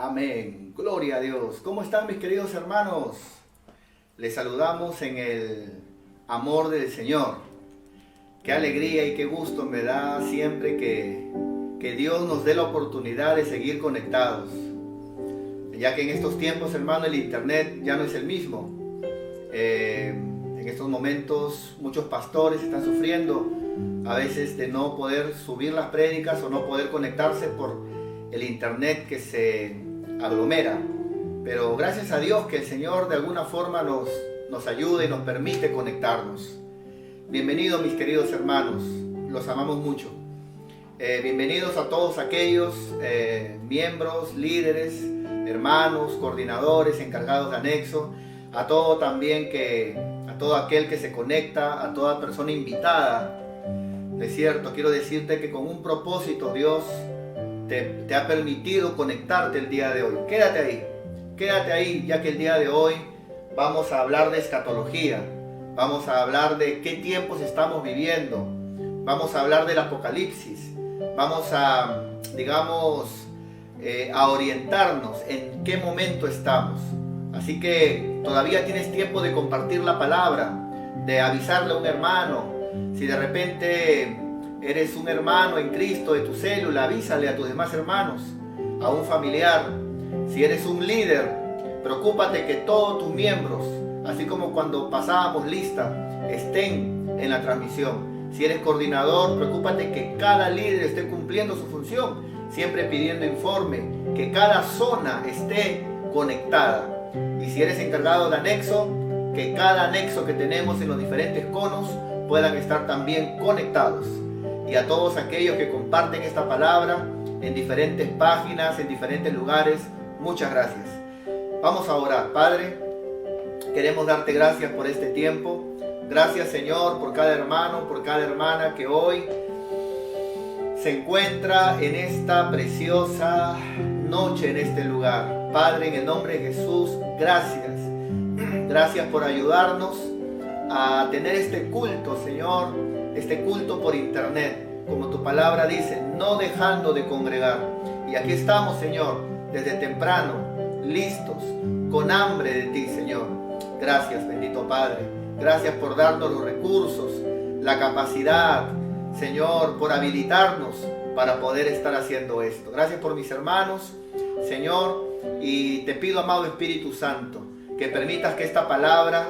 Amén. Gloria a Dios. ¿Cómo están mis queridos hermanos? Les saludamos en el amor del Señor. Qué alegría y qué gusto me da siempre que Dios nos dé la oportunidad de seguir conectados. Ya que en estos tiempos, hermano, el internet ya no es el mismo. En estos momentos muchos pastores están sufriendo a veces de no poder subir las prédicas o no poder conectarse por el internet que se aglomera. Pero gracias a Dios que el Señor de alguna forma nos ayuda y nos permite conectarnos. Bienvenidos mis queridos hermanos, los amamos mucho. Bienvenidos a todos aquellos miembros, líderes, hermanos, coordinadores, encargados de anexo, a todo aquel que se conecta, a toda persona invitada. Es cierto, quiero decirte que con un propósito Dios te ha permitido conectarte el día de hoy. Quédate ahí, ya que el día de hoy vamos a hablar de escatología, vamos a hablar de qué tiempos estamos viviendo, vamos a hablar del Apocalipsis, vamos a orientarnos en qué momento estamos. Así que todavía tienes tiempo de compartir la palabra, de avisarle a un hermano. Si de repente eres un hermano en Cristo de tu célula, avísale a tus demás hermanos, a un familiar. Si eres un líder, preocúpate que todos tus miembros, así como cuando pasábamos lista, estén en la transmisión. Si eres coordinador, preocúpate que cada líder esté cumpliendo su función, siempre pidiendo informe, que cada zona esté conectada. Y si eres encargado de anexo, que cada anexo que tenemos en los diferentes conos puedan estar también conectados. Y a todos aquellos que comparten esta palabra en diferentes páginas, en diferentes lugares, muchas gracias. Vamos a orar. Padre, queremos darte gracias por este tiempo. Gracias, Señor, por cada hermano, por cada hermana que hoy se encuentra en esta preciosa noche en este lugar. Padre, en el nombre de Jesús, gracias. Gracias por ayudarnos a tener este culto, Señor, este culto por internet, como tu palabra dice, no dejando de congregar. Y aquí estamos, Señor, desde temprano, listos, con hambre de ti, Señor. Gracias, bendito Padre. Gracias por darnos los recursos, la capacidad, Señor, por habilitarnos para poder estar haciendo esto. Gracias por mis hermanos, Señor, y te pido, amado Espíritu Santo, que permitas que esta palabra,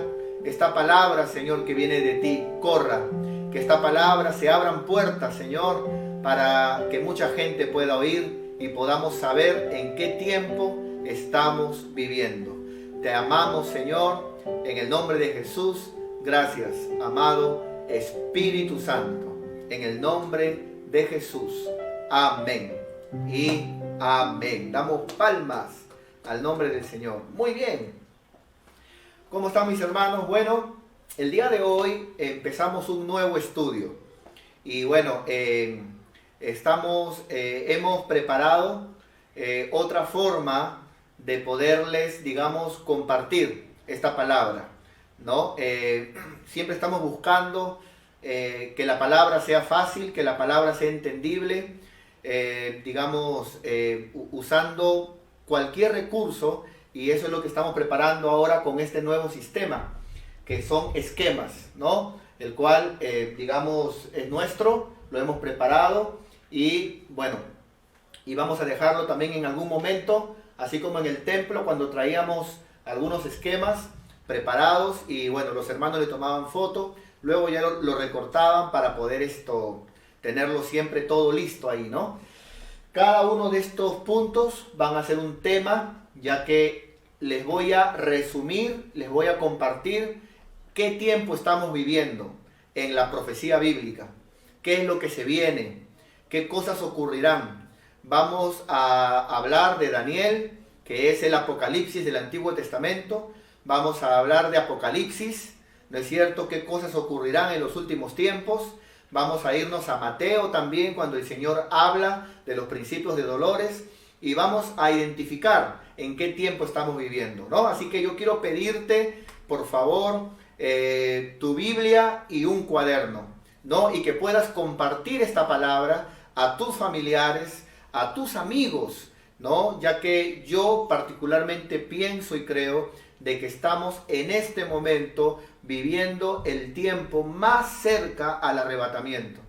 Señor, que viene de ti, corra. Que esta palabra se abran puertas, Señor, para que mucha gente pueda oír y podamos saber en qué tiempo estamos viviendo. Te amamos, Señor, en el nombre de Jesús. Gracias, amado Espíritu Santo, en el nombre de Jesús. Amén y amén. Damos palmas al nombre del Señor. Muy bien. ¿Cómo están mis hermanos? Bueno, el día de hoy empezamos un nuevo estudio. Y bueno, hemos preparado otra forma de poderles, compartir esta palabra, ¿no? Siempre estamos buscando que la palabra sea fácil, que la palabra sea entendible, usando cualquier recurso. Y eso es lo que estamos preparando ahora con este nuevo sistema, que son esquemas, ¿no? El cual, es nuestro, lo hemos preparado y bueno, y vamos a dejarlo también en algún momento, así como en el templo cuando traíamos algunos esquemas preparados y bueno, los hermanos le tomaban foto, luego ya lo recortaban para poder tenerlo siempre todo listo ahí, ¿no? Cada uno de estos puntos van a ser un tema, ya que les voy a resumir, les voy a compartir qué tiempo estamos viviendo en la profecía bíblica, qué es lo que se viene, qué cosas ocurrirán. Vamos a hablar de Daniel, que es el Apocalipsis del Antiguo Testamento. Vamos a hablar de Apocalipsis, ¿no es cierto? Qué cosas ocurrirán en los últimos tiempos. Vamos a irnos a Mateo también, cuando el Señor habla de los principios de dolores. Y vamos a identificar en qué tiempo estamos viviendo, ¿no? Así que yo quiero pedirte, por favor, tu Biblia y un cuaderno, ¿no? Y que puedas compartir esta palabra a tus familiares, a tus amigos ¿no? Ya que yo particularmente pienso y creo de que estamos en este momento viviendo el tiempo más cerca al arrebatamiento,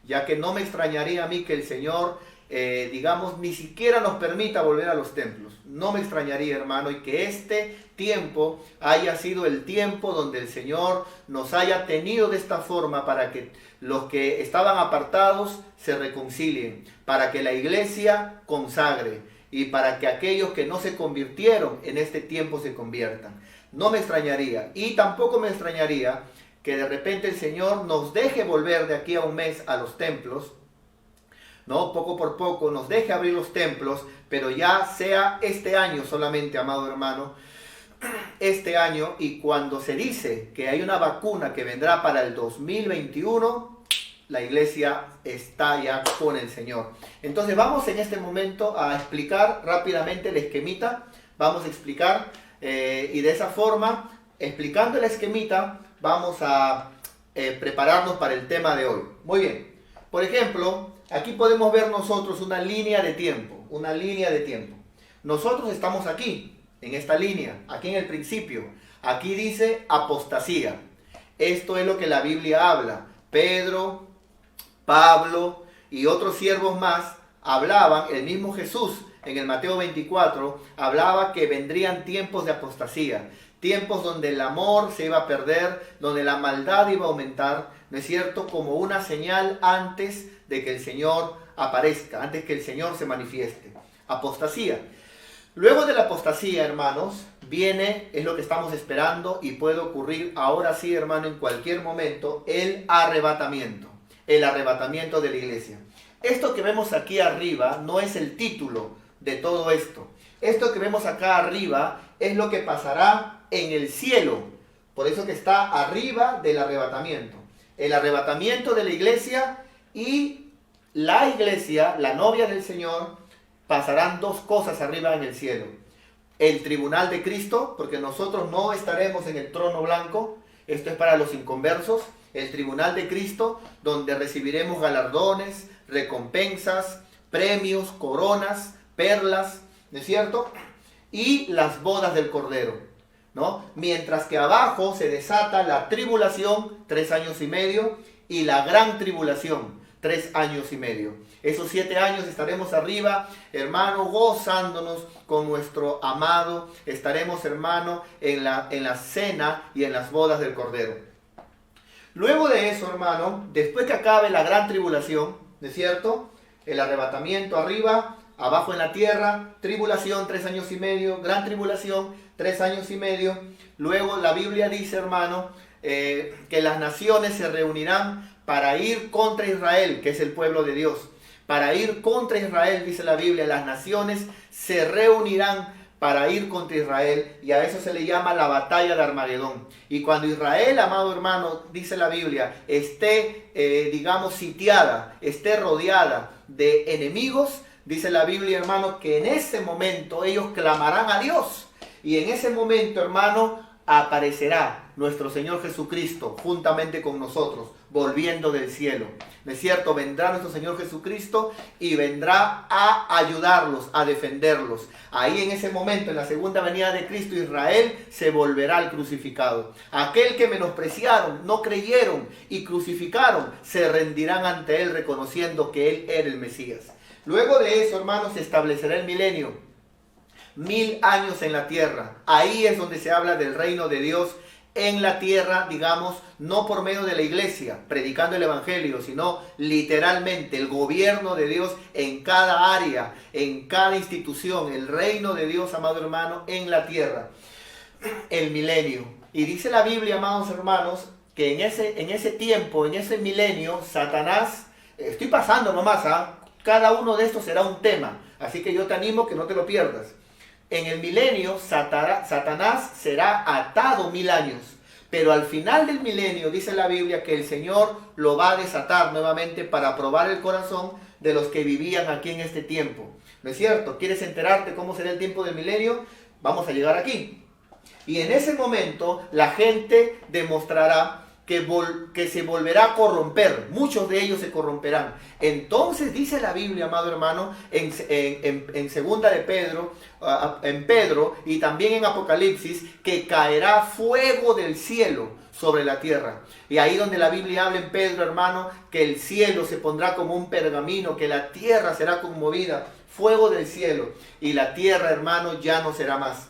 ya que no me extrañaría a mí que el Señor, digamos, ni siquiera nos permita volver a los templos. No me extrañaría, hermano, y que este tiempo haya sido el tiempo donde el Señor nos haya tenido de esta forma para que los que estaban apartados se reconcilien, para que la iglesia consagre y para que aquellos que no se convirtieron en este tiempo se conviertan. No me extrañaría, y tampoco me extrañaría que de repente el Señor nos deje volver de aquí a un mes a los templos, ¿no? Poco por poco nos deje abrir los templos, pero ya sea este año solamente, amado hermano, este año, y cuando se dice que hay una vacuna que vendrá para el 2021, la iglesia está ya con el Señor. Entonces vamos en este momento a explicar rápidamente el esquemita, vamos a explicar y de esa forma, explicando el esquemita, vamos a prepararnos para el tema de hoy. Muy bien, por ejemplo, aquí podemos ver nosotros una línea de tiempo, Nosotros estamos aquí, en esta línea, aquí en el principio. Aquí dice apostasía. Esto es lo que la Biblia habla. Pedro, Pablo y otros siervos más hablaban, el mismo Jesús en el Mateo 24, hablaba que vendrían tiempos de apostasía, tiempos donde el amor se iba a perder, donde la maldad iba a aumentar, ¿no es cierto? Como una señal antes de que el Señor aparezca, antes que el Señor se manifieste. Apostasía. Luego de la apostasía, hermanos, viene, es lo que estamos esperando y puede ocurrir ahora sí, hermano, en cualquier momento, el arrebatamiento de la iglesia. Esto que vemos aquí arriba no es el título de todo esto. Esto que vemos acá arriba es lo que pasará en el cielo. Por eso que está arriba del arrebatamiento. El arrebatamiento de la iglesia y la iglesia, la novia del Señor, pasarán dos cosas arriba en el cielo. El tribunal de Cristo, porque nosotros no estaremos en el trono blanco. Esto es para los inconversos. El tribunal de Cristo, donde recibiremos galardones, recompensas, premios, coronas, perlas, ¿no es cierto? Y las bodas del Cordero, ¿no? Mientras que abajo se desata la tribulación, 3 años y medio, y la gran tribulación, 3 años y medio. Esos 7 años estaremos arriba, hermano, gozándonos con nuestro amado. Estaremos, hermano, en la cena y en las bodas del Cordero. Luego de eso, hermano, después que acabe la gran tribulación, ¿no es cierto? El arrebatamiento arriba, abajo en la tierra, tribulación, 3 años y medio, gran tribulación, 3 años y medio. Luego la Biblia dice, hermano, que las naciones se reunirán para ir contra Israel, que es el pueblo de Dios. Para ir contra Israel, dice la Biblia, las naciones se reunirán para ir contra Israel, y a eso se le llama la batalla de Armagedón. Y cuando Israel, amado hermano, dice la Biblia, esté, digamos, sitiada, esté rodeada de enemigos, dice la Biblia, hermano, que en ese momento ellos clamarán a Dios. Y en ese momento, hermano, aparecerá nuestro Señor Jesucristo juntamente con nosotros, volviendo del cielo. ¿No es cierto? Vendrá nuestro Señor Jesucristo y vendrá a ayudarlos, a defenderlos. Ahí en ese momento, en la segunda venida de Cristo, Israel se volverá al crucificado. Aquel que menospreciaron, no creyeron y crucificaron, se rendirán ante Él reconociendo que Él era el Mesías. Luego de eso, hermanos, se establecerá el milenio. 1000 años en la tierra. Ahí es donde se habla del reino de Dios en la tierra, digamos, no por medio de la iglesia, predicando el evangelio, sino literalmente el gobierno de Dios en cada área, en cada institución, el reino de Dios, amado hermano, en la tierra, el milenio. Y dice la Biblia, amados hermanos, que en ese tiempo, en ese milenio, Satanás, estoy pasando nomás, cada uno de estos será un tema, así que yo te animo que no te lo pierdas. En el milenio, Satanás será atado 1000 años. Pero al final del milenio, dice la Biblia, que el Señor lo va a desatar nuevamente para probar el corazón de los que vivían aquí en este tiempo. ¿No es cierto? ¿Quieres enterarte cómo será el tiempo del milenio? Vamos a llegar aquí. Y en ese momento, la gente demostrará que se volverá a corromper. Muchos de ellos se corromperán. Entonces dice la Biblia, amado hermano, en segunda de Pedro, en Pedro y también en Apocalipsis, que caerá fuego del cielo sobre la tierra. Y ahí donde la Biblia habla en Pedro, hermano, que el cielo se pondrá como un pergamino, que la tierra será conmovida, fuego del cielo, y la tierra, hermano, ya no será más.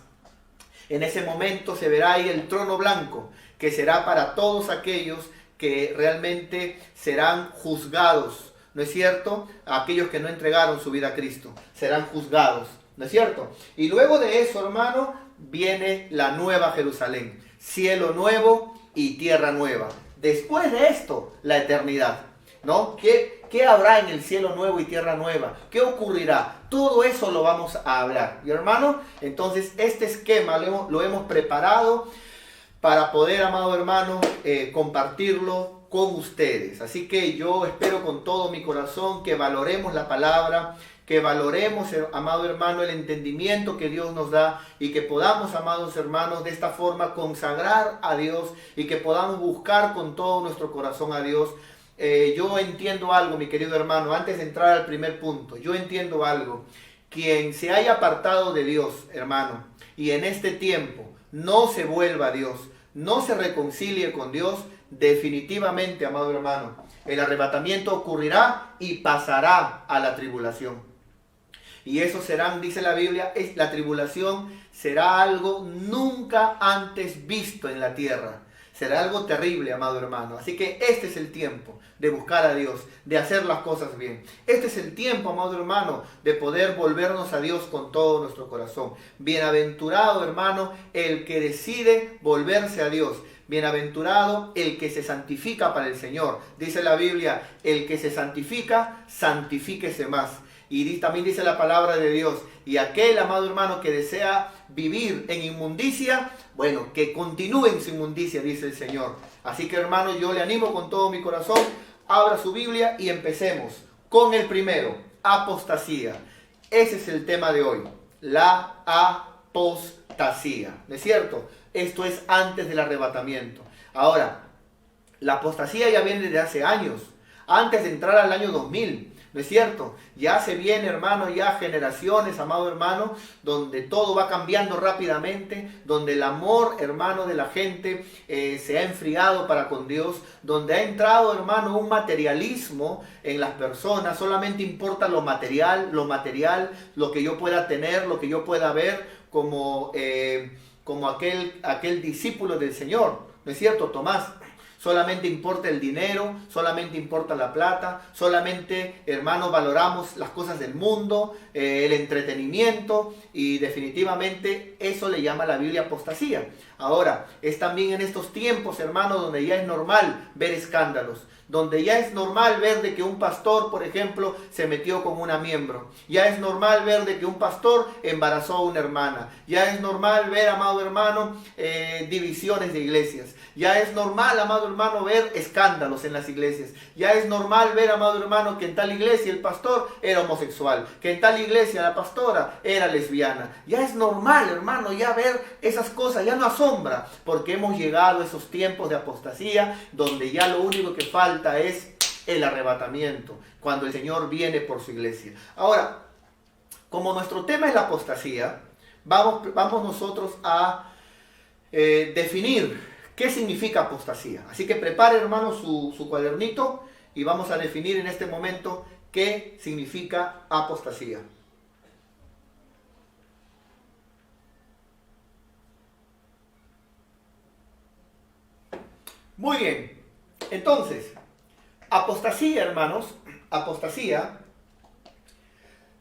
En ese momento se verá ahí el trono blanco, que será para todos aquellos que realmente serán juzgados, ¿no es cierto? Aquellos que no entregaron su vida a Cristo, serán juzgados, ¿no es cierto? Y luego de eso, hermano, viene la nueva Jerusalén, cielo nuevo y tierra nueva. Después de esto, la eternidad, ¿no? ¿Qué habrá en el cielo nuevo y tierra nueva? ¿Qué ocurrirá? Todo eso lo vamos a hablar. Y hermano, entonces este esquema lo hemos preparado para poder, amado hermano, compartirlo con ustedes. Así que yo espero con todo mi corazón que valoremos la palabra, que valoremos, amado hermano, el entendimiento que Dios nos da y que podamos, amados hermanos, de esta forma consagrar a Dios y que podamos buscar con todo nuestro corazón a Dios. Yo entiendo algo, mi querido hermano, antes de entrar al primer punto, yo entiendo algo. Quien se haya apartado de Dios, hermano, y en este tiempo no se vuelva a Dios, no se reconcilie con Dios, definitivamente, amado hermano, el arrebatamiento ocurrirá y pasará a la tribulación. Y eso serán, dice la Biblia, la tribulación será algo nunca antes visto en la tierra. Será algo terrible, amado hermano. Así que este es el tiempo de buscar a Dios, de hacer las cosas bien. Este es el tiempo, amado hermano, de poder volvernos a Dios con todo nuestro corazón. Bienaventurado, hermano, el que decide volverse a Dios. Bienaventurado el que se santifica para el Señor. Dice la Biblia, el que se santifica, santifíquese más. Y también dice la palabra de Dios, y aquel, amado hermano, que desea vivir en inmundicia, bueno, que continúe en su inmundicia, dice el Señor. Así que, hermano, yo le animo con todo mi corazón, abra su Biblia y empecemos con el primero, apostasía. Ese es el tema de hoy, la apostasía, ¿no es cierto? Esto es antes del arrebatamiento. Ahora, la apostasía ya viene desde hace años, antes de entrar al año 2000. ¿No es cierto? Ya se viene, hermano, ya generaciones, amado hermano, donde todo va cambiando rápidamente, donde el amor, hermano, de la gente se ha enfriado para con Dios, donde ha entrado, hermano, un materialismo en las personas. Solamente importa lo material, lo que yo pueda tener, lo que yo pueda ver, como aquel discípulo del Señor, ¿no es cierto? Tomás. Solamente importa el dinero, solamente importa la plata, solamente, hermanos, valoramos las cosas del mundo, el entretenimiento, y definitivamente eso le llama la Biblia apostasía. Ahora, es también en estos tiempos, hermanos, donde ya es normal ver escándalos, donde ya es normal ver de que un pastor, por ejemplo, se metió con una miembro. Ya es normal ver de que un pastor embarazó a una hermana. Ya es normal ver, amado hermano, divisiones de iglesias. Ya es normal, amado hermano, ver escándalos en las iglesias. Ya es normal ver, amado hermano, que en tal iglesia el pastor era homosexual, que en tal iglesia la pastora era lesbiana. Ya es normal, hermano, ya ver esas cosas, ya no asombra, porque hemos llegado a esos tiempos de apostasía, donde ya lo único que falta es el arrebatamiento, cuando el Señor viene por su iglesia. Ahora, como nuestro tema es la apostasía, vamos nosotros a definir qué significa apostasía. Así que prepare, hermano, su cuadernito y vamos a definir en este momento qué significa apostasía. Muy bien, entonces, apostasía, hermanos, apostasía,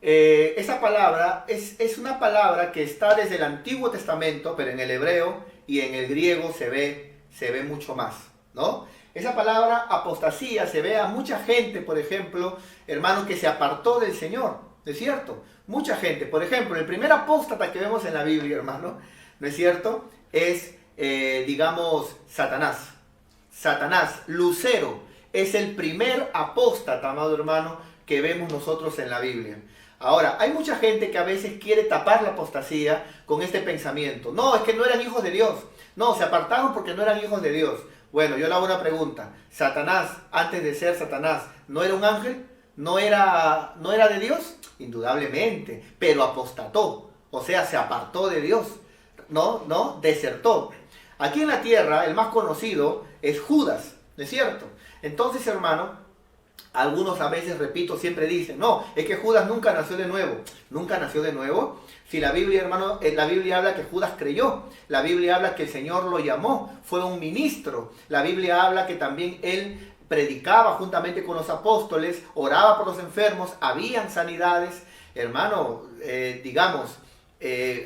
esa palabra es una palabra que está desde el Antiguo Testamento, pero en el hebreo y en el griego se ve mucho más, ¿no? Esa palabra apostasía se ve a mucha gente, por ejemplo, hermano, que se apartó del Señor, ¿no es cierto? Mucha gente, por ejemplo, el primer apóstata que vemos en la Biblia, hermano, ¿no es cierto? Es, digamos, Satanás. Satanás, Lucero, es el primer apóstata, amado hermano, que vemos nosotros en la Biblia. Ahora, hay mucha gente que a veces quiere tapar la apostasía con este pensamiento. No, es que no eran hijos de Dios. No, se apartaron porque no eran hijos de Dios. Bueno, yo le hago una pregunta. ¿Satanás, antes de ser Satanás, no era un ángel? ¿No era de Dios? Indudablemente, pero apostató. O sea, se apartó de Dios. No, desertó. Aquí en la tierra, el más conocido es Judas, ¿no es cierto? Entonces, hermano, algunos a veces, repito, siempre dicen, no, es que Judas nunca nació de nuevo. ¿Nunca nació de nuevo? Si la Biblia, hermano, la Biblia habla que Judas creyó. La Biblia habla que el Señor lo llamó. Fue un ministro. La Biblia habla que también él predicaba juntamente con los apóstoles, oraba por los enfermos, habían sanidades. Hermano,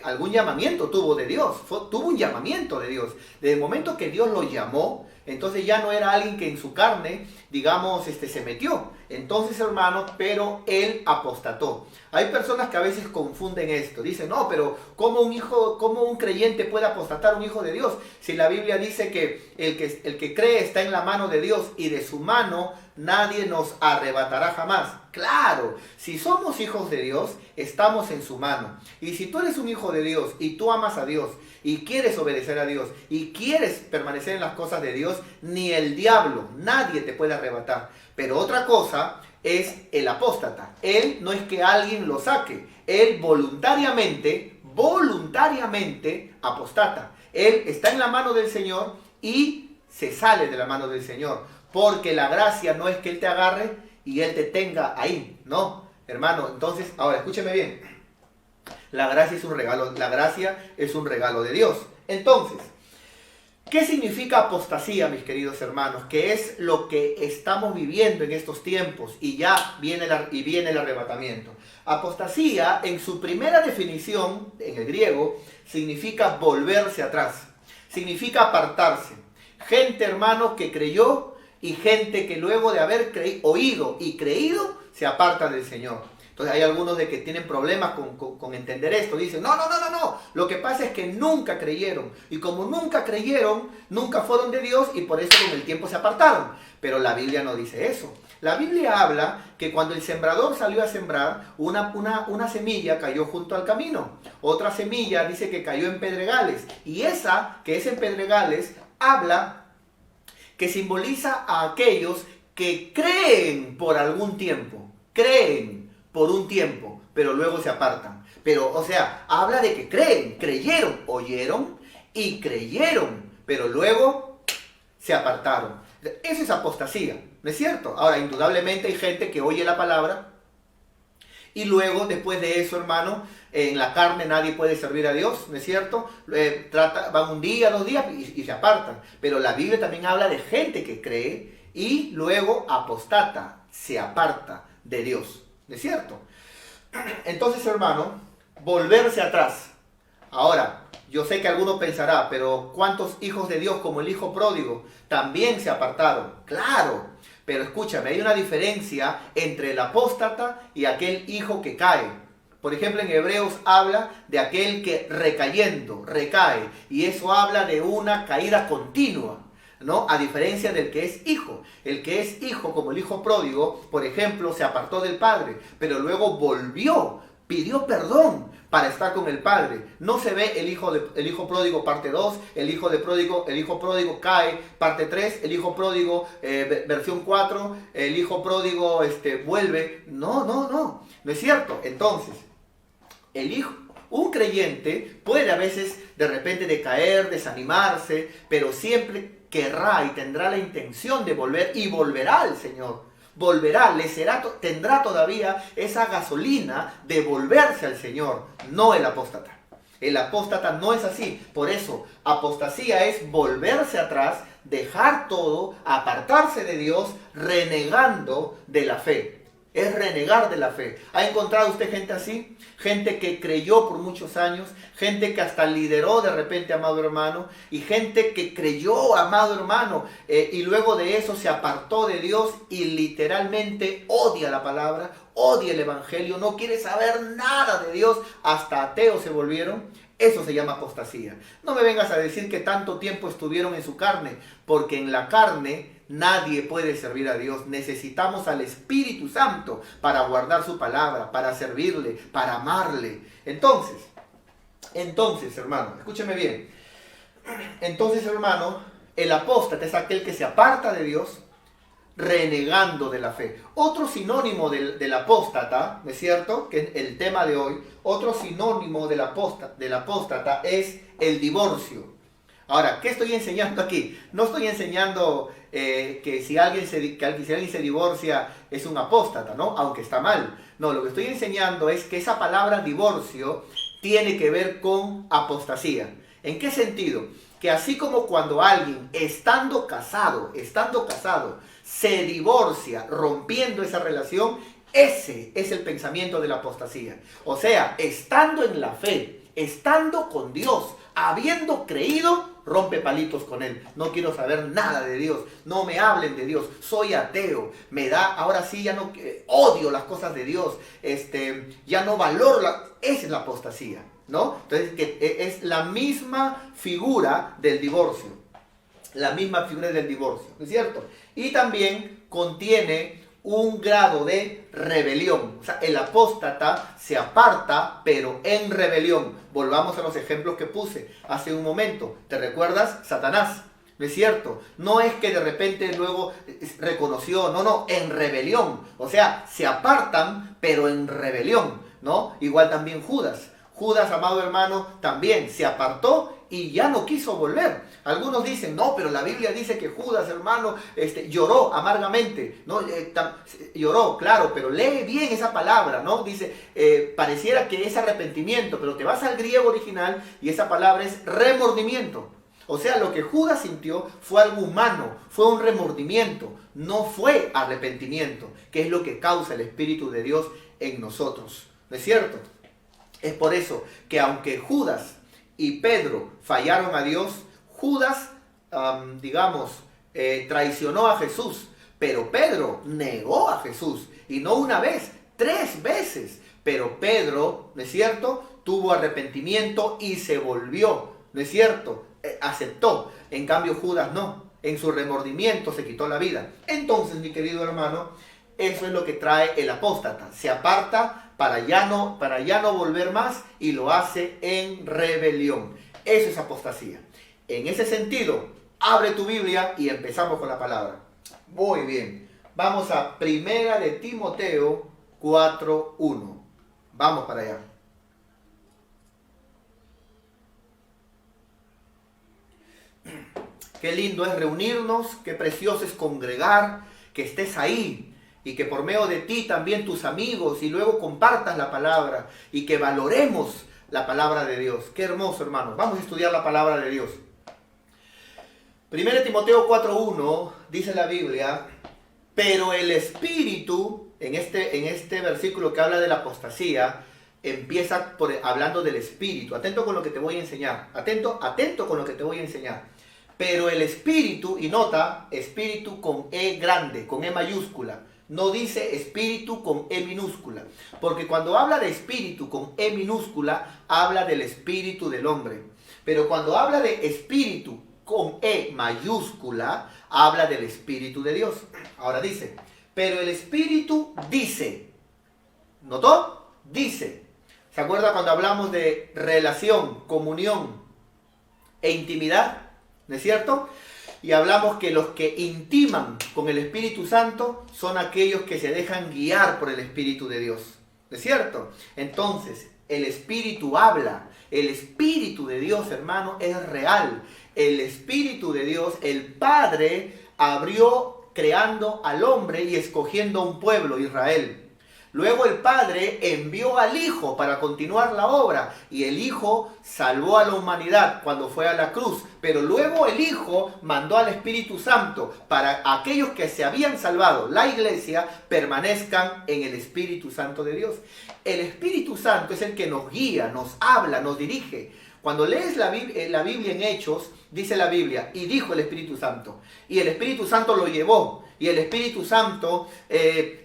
algún llamamiento tuvo de Dios. Tuvo un llamamiento de Dios. Desde el momento que Dios lo llamó, entonces ya no era alguien que en su carne, se metió. Entonces, hermano, pero él apostató. Hay personas que a veces confunden esto. Dicen, no, pero ¿cómo un creyente puede apostatar, un hijo de Dios? Si la Biblia dice que el que cree está en la mano de Dios y de su mano nadie nos arrebatará jamás. Claro, si somos hijos de Dios, estamos en su mano. Y si tú eres un hijo de Dios y tú amas a Dios y quieres obedecer a Dios y quieres permanecer en las cosas de Dios, ni el diablo, nadie te puede arrebatar. Pero otra cosa es el apóstata. Él no es que alguien lo saque. Él voluntariamente apostata. Él está en la mano del Señor y se sale de la mano del Señor. Porque la gracia no es que Él te agarre y Él te tenga ahí. No, hermano. Entonces, ahora escúcheme bien. La gracia es un regalo. La gracia es un regalo de Dios. Entonces, ¿qué significa apostasía, mis queridos hermanos? Que es lo que estamos viviendo en estos tiempos y ya viene el arrebatamiento. Apostasía, en su primera definición, en el griego, significa volverse atrás. Significa apartarse. Gente, hermano, que creyó y gente que luego de haber oído y creído, se aparta del Señor. Entonces hay algunos de que tienen problemas con entender esto. Dicen, no. Lo que pasa es que nunca creyeron. Y como nunca creyeron, nunca fueron de Dios y por eso con el tiempo se apartaron. Pero la Biblia no dice eso. La Biblia habla que cuando el sembrador salió a sembrar, una semilla cayó junto al camino. Otra semilla dice que cayó en pedregales. Y esa que es en pedregales habla que simboliza a aquellos que creen por algún tiempo. Creen por un tiempo, pero luego se apartan. Pero, o sea, habla de que creyeron, oyeron y creyeron, pero luego se apartaron. Eso es apostasía, ¿no es cierto? Ahora, indudablemente hay gente que oye la palabra y luego, después de eso, hermano, en la carne nadie puede servir a Dios, ¿no es cierto? Van un día, 2 días y se apartan. Pero la Biblia también habla de gente que cree y luego apostata, se aparta de Dios. ¿No es cierto? Entonces, hermano, volverse atrás. Ahora, yo sé que alguno pensará, pero ¿cuántos hijos de Dios como el hijo pródigo también se apartaron? Claro, pero escúchame, hay una diferencia entre el apóstata y aquel hijo que cae. Por ejemplo, en Hebreos habla de aquel que recayendo, recae, y eso habla de una caída continua, ¿no? A diferencia del que es hijo. El que es hijo, como el hijo pródigo, por ejemplo, se apartó del padre, pero luego volvió, pidió perdón para estar con el padre. No se ve el hijo pródigo parte 2, el hijo pródigo cae parte 3, el hijo pródigo versión 4, el hijo pródigo vuelve. No es cierto. Entonces, un creyente puede a veces de repente decaer, desanimarse, pero siempre querrá y tendrá la intención de volver y volverá al Señor. Tendrá todavía esa gasolina de volverse al Señor, no el apóstata. El apóstata no es así. Por eso, apostasía es volverse atrás, dejar todo, apartarse de Dios, renegando de la fe. Es renegar de la fe. ¿Ha encontrado usted gente así? Gente que creyó por muchos años, gente que hasta lideró de repente, amado hermano, y gente que creyó, amado hermano, y luego de eso se apartó de Dios y literalmente odia la palabra, odia el evangelio, no quiere saber nada de Dios, hasta ateos se volvieron. Eso se llama apostasía. No me vengas a decir que tanto tiempo estuvieron en su carne, porque en la carne nadie puede servir a Dios. Necesitamos al Espíritu Santo para guardar su palabra, para servirle, para amarle. Entonces, hermano, escúcheme bien. Entonces, hermano, el apóstata es aquel que se aparta de Dios, renegando de la fe. Otro sinónimo del apóstata, ¿no es cierto? Que es el tema de hoy. Otro sinónimo del apóstata es el divorcio. Ahora, ¿qué estoy enseñando aquí? No estoy enseñando que si alguien se divorcia es un apóstata, ¿no? Aunque está mal. No, lo que estoy enseñando es que esa palabra divorcio tiene que ver con apostasía. ¿En qué sentido? Que así como cuando alguien, estando casado, se divorcia, rompiendo esa relación, ese es el pensamiento de la apostasía. O sea, estando en la fe, estando con Dios, habiendo creído, rompe palitos con él. No quiero saber nada de Dios, no me hablen de Dios, soy ateo, ahora sí ya no, odio las cosas de Dios, ya no valoro, esa es la apostasía, ¿no? Entonces, que es la misma figura del divorcio, ¿no es cierto? Y también contiene un grado de rebelión. O sea, el apóstata se aparta, pero en rebelión. Volvamos a los ejemplos que puse hace un momento. ¿Te recuerdas? Satanás. ¿No es cierto? No es que de repente luego reconoció, no, en rebelión. O sea, se apartan, pero en rebelión, ¿no? Igual también Judas. Judas, amado hermano, también se apartó y ya no quiso volver. Algunos dicen, no, pero la Biblia dice que Judas, hermano, lloró amargamente, ¿no? Lloró, claro, pero lee bien esa palabra, ¿no? Dice, pareciera que es arrepentimiento, pero te vas al griego original y esa palabra es remordimiento. O sea, lo que Judas sintió fue algo humano, fue un remordimiento, no fue arrepentimiento, que es lo que causa el Espíritu de Dios en nosotros, ¿no es cierto? Es por eso que aunque Judas y Pedro fallaron a Dios, Judas, traicionó a Jesús, pero Pedro negó a Jesús, y no una vez, 3 veces. Pero Pedro, ¿no es cierto?, tuvo arrepentimiento y se volvió, ¿no es cierto?, aceptó. En cambio Judas no, en su remordimiento se quitó la vida. Entonces, mi querido hermano, eso es lo que trae el apóstata. Se aparta para ya no volver más y lo hace en rebelión. Eso es apostasía. En ese sentido, abre tu Biblia y empezamos con la palabra. Muy bien. Vamos a 1 de Timoteo 4:1. Vamos para allá. Qué lindo es reunirnos, qué precioso es congregar, que estés ahí. Y que por medio de ti también tus amigos y luego compartas la palabra y que valoremos la palabra de Dios. Qué hermoso, hermanos. Vamos a estudiar la palabra de Dios. 1 Timoteo 4:1 dice la Biblia, pero el Espíritu, en este versículo que habla de la apostasía, empieza hablando del Espíritu. Atento con lo que te voy a enseñar. Atento con lo que te voy a enseñar. Pero el Espíritu, y nota, Espíritu con E grande, con E mayúscula. No dice espíritu con E minúscula, porque cuando habla de espíritu con E minúscula, habla del espíritu del hombre. Pero cuando habla de espíritu con E mayúscula, habla del espíritu de Dios. Ahora dice, pero el espíritu dice, ¿notó? Dice. ¿Se acuerda cuando hablamos de relación, comunión e intimidad? ¿No es cierto? Y hablamos que los que intiman con el Espíritu Santo son aquellos que se dejan guiar por el Espíritu de Dios. ¿No es cierto? Entonces, el Espíritu habla. El Espíritu de Dios, hermano, es real. El Espíritu de Dios, el Padre, abrió creando al hombre y escogiendo un pueblo, Israel. Luego el Padre envió al Hijo para continuar la obra y el Hijo salvó a la humanidad cuando fue a la cruz. Pero luego el Hijo mandó al Espíritu Santo para aquellos que se habían salvado, la iglesia, permanezcan en el Espíritu Santo de Dios. El Espíritu Santo es el que nos guía, nos habla, nos dirige. Cuando lees la Biblia en Hechos, dice la Biblia, y dijo el Espíritu Santo. Y el Espíritu Santo lo llevó. Y el Espíritu Santo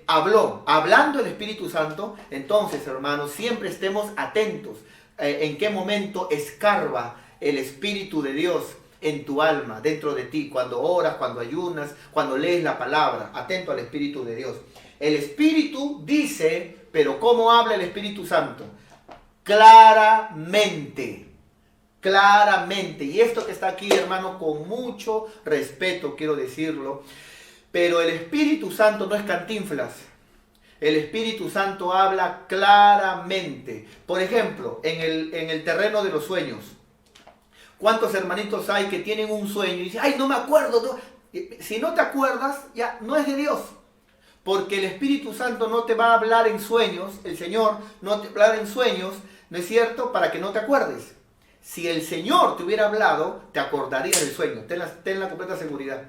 habló. Hablando el Espíritu Santo, entonces, hermanos, siempre estemos atentos. En qué momento escarba el Espíritu de Dios en tu alma, dentro de ti, cuando oras, cuando ayunas, cuando lees la palabra, atento al Espíritu de Dios. El Espíritu dice, pero ¿cómo habla el Espíritu Santo? Claramente, claramente. Y esto que está aquí, hermano, con mucho respeto quiero decirlo, pero el Espíritu Santo no es Cantinflas. El Espíritu Santo habla claramente. Por ejemplo, en el terreno de los sueños. ¿Cuántos hermanitos hay que tienen un sueño y dicen, ay, no me acuerdo? No. Si no te acuerdas, ya no es de Dios. Porque el Espíritu Santo no te va a hablar en sueños, el Señor no te va a hablar en sueños, ¿no es cierto? Para que no te acuerdes. Si el Señor te hubiera hablado, te acordarías del sueño. Ten la completa seguridad.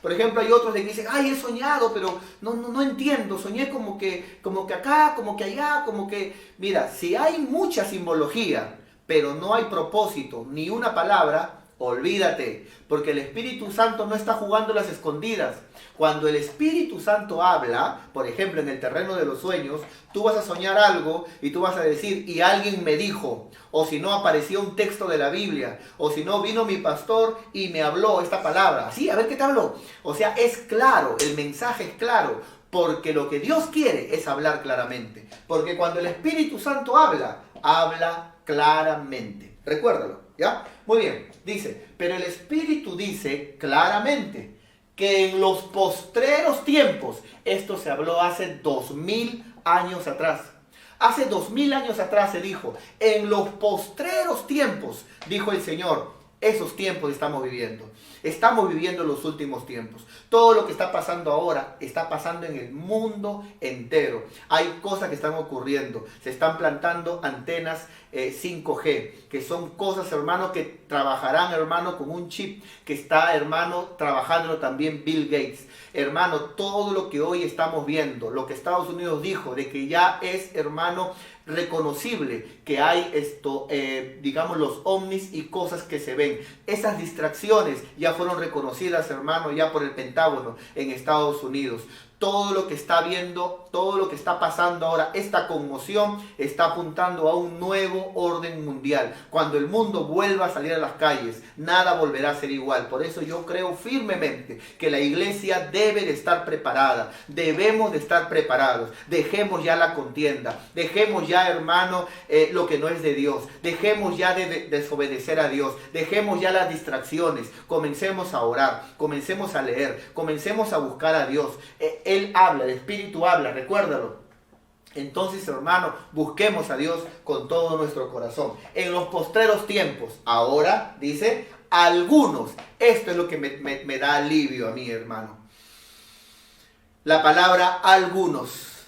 Por ejemplo, hay otros de que dicen, ay, he soñado, pero no entiendo, soñé como que acá, como que allá, como que... Mira, si hay mucha simbología, pero no hay propósito, ni una palabra, olvídate, porque el Espíritu Santo no está jugando las escondidas. Cuando el Espíritu Santo habla, por ejemplo, en el terreno de los sueños, tú vas a soñar algo y tú vas a decir, y alguien me dijo, o si no apareció un texto de la Biblia, o si no vino mi pastor y me habló esta palabra. Sí, a ver qué te habló. O sea, es claro, el mensaje es claro, porque lo que Dios quiere es hablar claramente. Porque cuando el Espíritu Santo habla, habla claramente. Recuérdalo, ¿ya? Muy bien, dice, pero el Espíritu dice claramente que en los postreros tiempos, esto se habló hace 2000 años atrás. Hace 2000 años atrás se dijo, en los postreros tiempos, dijo el Señor, esos tiempos estamos viviendo. Estamos viviendo los últimos tiempos. Todo lo que está pasando ahora está pasando en el mundo entero. Hay cosas que están ocurriendo. Se están plantando antenas 5G, que son cosas, hermano, que trabajarán, hermano, con un chip que está, hermano, trabajando también Bill Gates. Hermano, todo lo que hoy estamos viendo, lo que Estados Unidos dijo, de que ya es, hermano, reconocible que hay digamos, los ovnis y cosas que se ven. Esas distracciones ya fueron reconocidas, hermano, ya por el Pentágono en Estados Unidos. Todo lo que está viendo, todo lo que está pasando ahora, esta conmoción está apuntando a un nuevo orden mundial. Cuando el mundo vuelva a salir a las calles, nada volverá a ser igual. Por eso yo creo firmemente que la iglesia debe de estar preparada. Debemos de estar preparados. Dejemos ya la contienda. Dejemos ya, hermano, lo que no es de Dios. Dejemos ya de desobedecer a Dios. Dejemos ya las distracciones. Comencemos a orar. Comencemos a leer. Comencemos a buscar a Dios. Él habla, el Espíritu habla, recuérdalo. Entonces, hermano, busquemos a Dios con todo nuestro corazón. En los postreros tiempos, ahora, dice, algunos. Esto es lo que me da alivio a mí, hermano. La palabra algunos.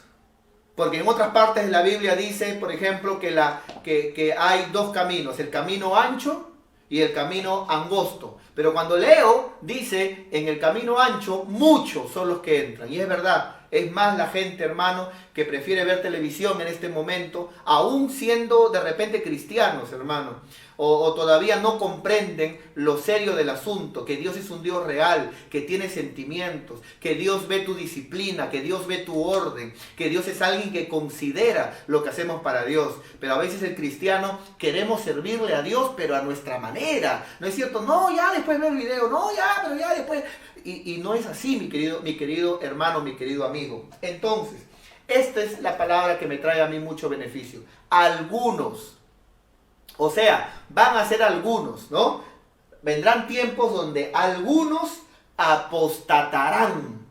Porque en otras partes de la Biblia dice, por ejemplo, que hay dos caminos. El camino ancho y el camino angosto. Pero cuando leo, dice, en el camino ancho, muchos son los que entran. Y es verdad, es más la gente, hermano, que prefiere ver televisión en este momento, aún siendo de repente cristianos, hermano. O todavía no comprenden lo serio del asunto, que Dios es un Dios real, que tiene sentimientos, que Dios ve tu disciplina, que Dios ve tu orden, que Dios es alguien que considera lo que hacemos para Dios. Pero a veces el cristiano queremos servirle a Dios, pero a nuestra manera. ¿No es cierto? No, ya después ve el video, no, ya, pero ya después... Y no es así, mi querido hermano, mi querido amigo. Entonces, esta es la palabra que me trae a mí mucho beneficio. Algunos. O sea, van a ser algunos, ¿no? Vendrán tiempos donde algunos apostatarán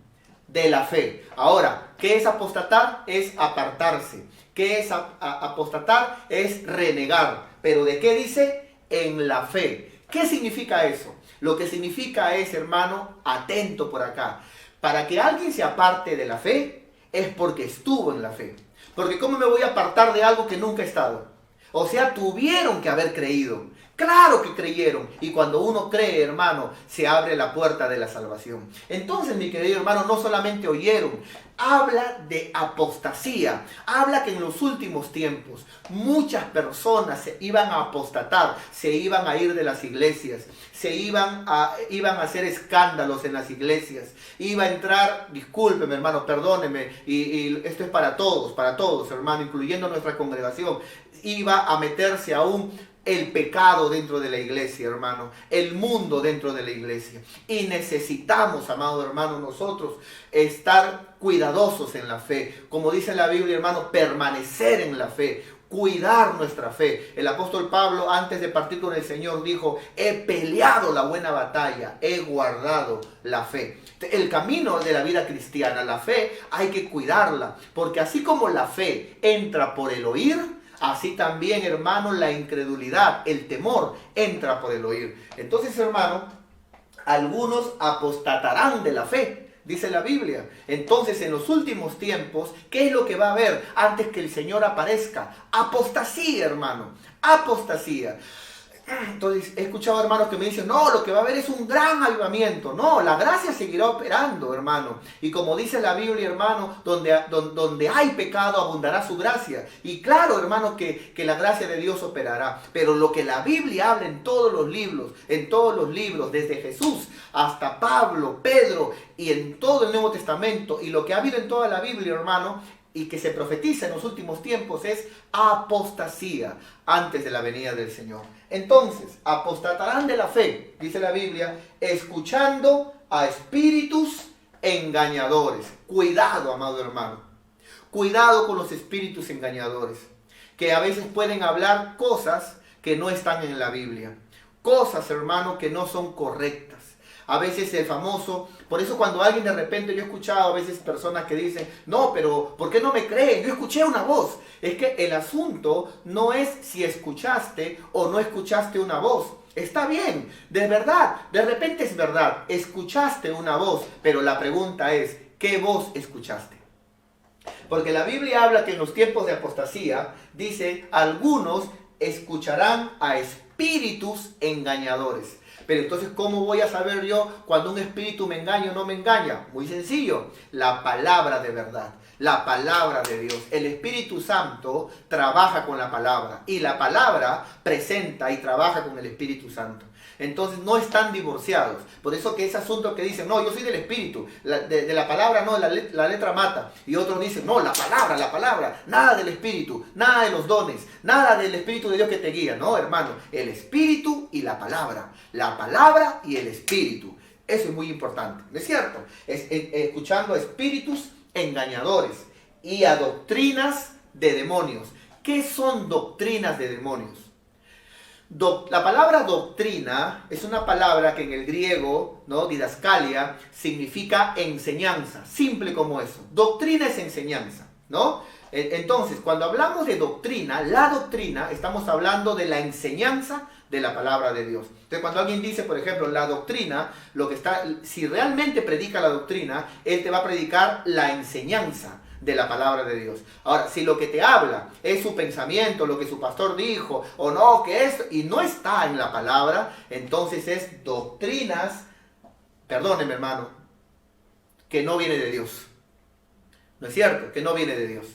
de la fe. Ahora, ¿qué es apostatar? Es apartarse. ¿Qué es apostatar? Es renegar. ¿Pero de qué dice? En la fe. ¿Qué significa eso? Lo que significa es, hermano, atento por acá. Para que alguien se aparte de la fe, es porque estuvo en la fe. Porque ¿cómo me voy a apartar de algo que nunca he estado? O sea, tuvieron que haber creído. Claro que creyeron. Y cuando uno cree, hermano, se abre la puerta de la salvación. Entonces, mi querido hermano, no solamente oyeron. Habla de apostasía. Habla que en los últimos tiempos muchas personas se iban a apostatar. Se iban a ir de las iglesias. Iban a hacer escándalos en las iglesias. Iba a entrar, discúlpeme, hermano, perdóneme. Y esto es para todos, hermano, incluyendo nuestra congregación. iba a meterse aún el pecado dentro de la iglesia, hermano, el mundo dentro de la iglesia. Y necesitamos, amado hermano, nosotros estar cuidadosos en la fe. Como dice la Biblia, hermano, permanecer en la fe, cuidar nuestra fe. El apóstol Pablo, antes de partir con el Señor, dijo: he peleado la buena batalla, he guardado la fe. El camino de la vida cristiana, la fe, hay que cuidarla, porque así como la fe entra por el oír, así también, hermano, la incredulidad, el temor, entra por el oír. Entonces, hermano, algunos apostatarán de la fe, dice la Biblia. Entonces, en los últimos tiempos, ¿qué es lo que va a haber antes que el Señor aparezca? Apostasía, hermano, apostasía. Entonces, he escuchado hermanos que me dicen: no, lo que va a haber es un gran avivamiento. No, la gracia seguirá operando, hermano. Y como dice la Biblia, hermano, donde hay pecado abundará su gracia. Y claro, hermano, que la gracia de Dios operará. Pero lo que la Biblia habla en todos los libros, desde Jesús hasta Pablo, Pedro y en todo el Nuevo Testamento, y lo que ha habido en toda la Biblia, hermano, y que se profetiza en los últimos tiempos, es apostasía antes de la venida del Señor. Entonces, apostatarán de la fe, dice la Biblia, escuchando a espíritus engañadores. Cuidado, amado hermano. Cuidado con los espíritus engañadores, que a veces pueden hablar cosas que no están en la Biblia. Cosas, hermano, que no son correctas. A veces el famoso, por eso cuando alguien de repente, yo he escuchado a veces personas que dicen: no, pero ¿por qué no me creen? Yo escuché una voz. Es que el asunto no es si escuchaste o no escuchaste una voz. Está bien, de verdad, de repente es verdad, escuchaste una voz, pero la pregunta es: ¿qué voz escuchaste? Porque la Biblia habla que en los tiempos de apostasía, dice, algunos escucharán a espíritus engañadores. Pero entonces, ¿cómo voy a saber yo cuando un espíritu me engaña o no me engaña? Muy sencillo, la palabra de verdad, la palabra de Dios. El Espíritu Santo trabaja con la palabra y la palabra presenta y trabaja con el Espíritu Santo. Entonces no están divorciados. Por eso que ese asunto que dicen: no, yo soy del Espíritu, de la palabra no, la letra mata. Y otros dicen: no, la palabra, nada del Espíritu, nada de los dones, nada del Espíritu de Dios que te guía. No, hermano, el Espíritu y la palabra y el Espíritu. Eso es muy importante, ¿no es cierto? Escuchando a espíritus engañadores y a doctrinas de demonios. ¿Qué son doctrinas de demonios? La palabra doctrina es una palabra que en el griego, ¿no?, didascalia, significa enseñanza, simple como eso. Doctrina es enseñanza, ¿no? Entonces, cuando hablamos de doctrina, la doctrina, estamos hablando de la enseñanza de la palabra de Dios. Entonces, cuando alguien dice, por ejemplo, la doctrina, si realmente predica la doctrina, él te va a predicar la enseñanza de la palabra de Dios. Ahora, si lo que te habla es su pensamiento, lo que su pastor dijo, o no, que esto, y no está en la palabra, entonces es doctrinas, perdóneme, hermano, que no viene de Dios. ¿No es cierto? Que no viene de Dios.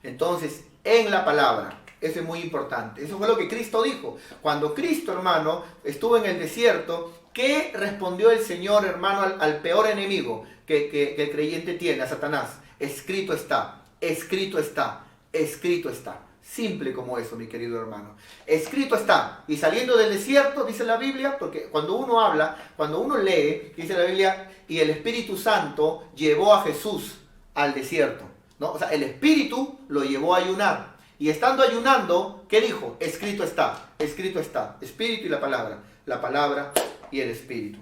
Entonces, en la palabra, eso es muy importante. Eso fue lo que Cristo dijo. Cuando Cristo, hermano, estuvo en el desierto, ¿qué respondió el Señor, hermano, al peor enemigo que el creyente tiene, a Satanás? Escrito está, escrito está, escrito está. Simple como eso, mi querido hermano. Escrito está. Y saliendo del desierto, dice la Biblia, porque cuando uno habla, cuando uno lee, dice la Biblia, y el Espíritu Santo llevó a Jesús al desierto, ¿no? O sea, el Espíritu lo llevó a ayunar. Y estando ayunando, ¿qué dijo? Escrito está, Espíritu y la palabra y el Espíritu.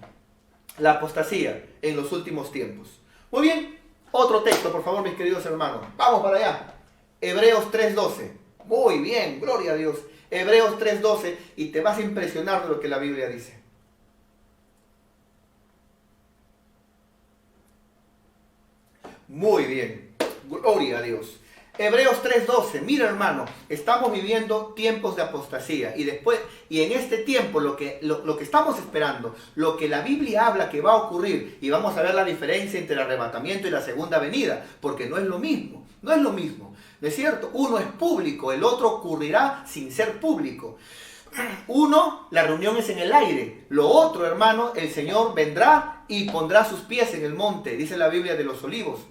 La apostasía en los últimos tiempos. Muy bien, otro texto, por favor, mis queridos hermanos. Vamos para allá. Hebreos 3:12. Muy bien, gloria a Dios. Hebreos 3:12, y te vas a impresionar de lo que la Biblia dice. Muy bien, gloria a Dios. Hebreos 3:12, mira hermano, estamos viviendo tiempos de apostasía y en este tiempo lo que estamos esperando, lo que la Biblia habla que va a ocurrir, y vamos a ver la diferencia entre el arrebatamiento y la segunda venida, porque no es lo mismo, ¿no es cierto? Uno es público, el otro ocurrirá sin ser público. Uno, la reunión es en el aire, lo otro, hermano, el Señor vendrá y pondrá sus pies en el monte, dice la Biblia de los Olivos.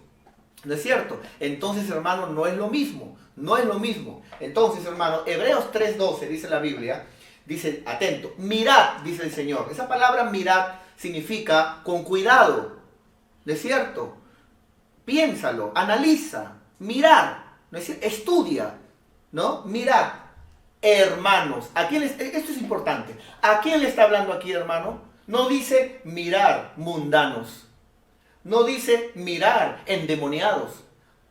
¿No es cierto? Entonces, hermano, no es lo mismo. No es lo mismo. Entonces, hermano, Hebreos 3:12 dice la Biblia, dice, atento, mirad, dice el Señor. Esa palabra mirad significa con cuidado. ¿No es cierto? Piénsalo, analiza, mirar, ¿no es cierto? Estudia, ¿no? Mirad, hermanos. Esto es importante. ¿A quién le está hablando aquí, hermano? No dice mirar, mundanos. No dice mirar, endemoniados.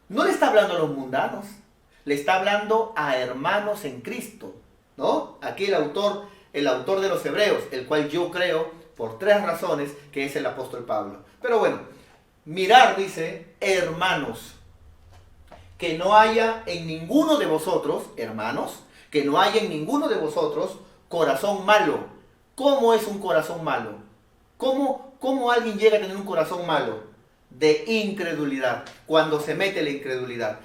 No le está hablando a los mundanos. Le está hablando a hermanos en Cristo, ¿no? Aquí el autor de los Hebreos, el cual yo creo, por 3 razones, que es el apóstol Pablo. Pero bueno, mirar dice, hermanos, que no haya en ninguno de vosotros, hermanos, que no haya en ninguno de vosotros corazón malo. ¿Cómo es un corazón malo? ¿Cómo alguien llega a tener un corazón malo? De incredulidad, cuando se mete la incredulidad.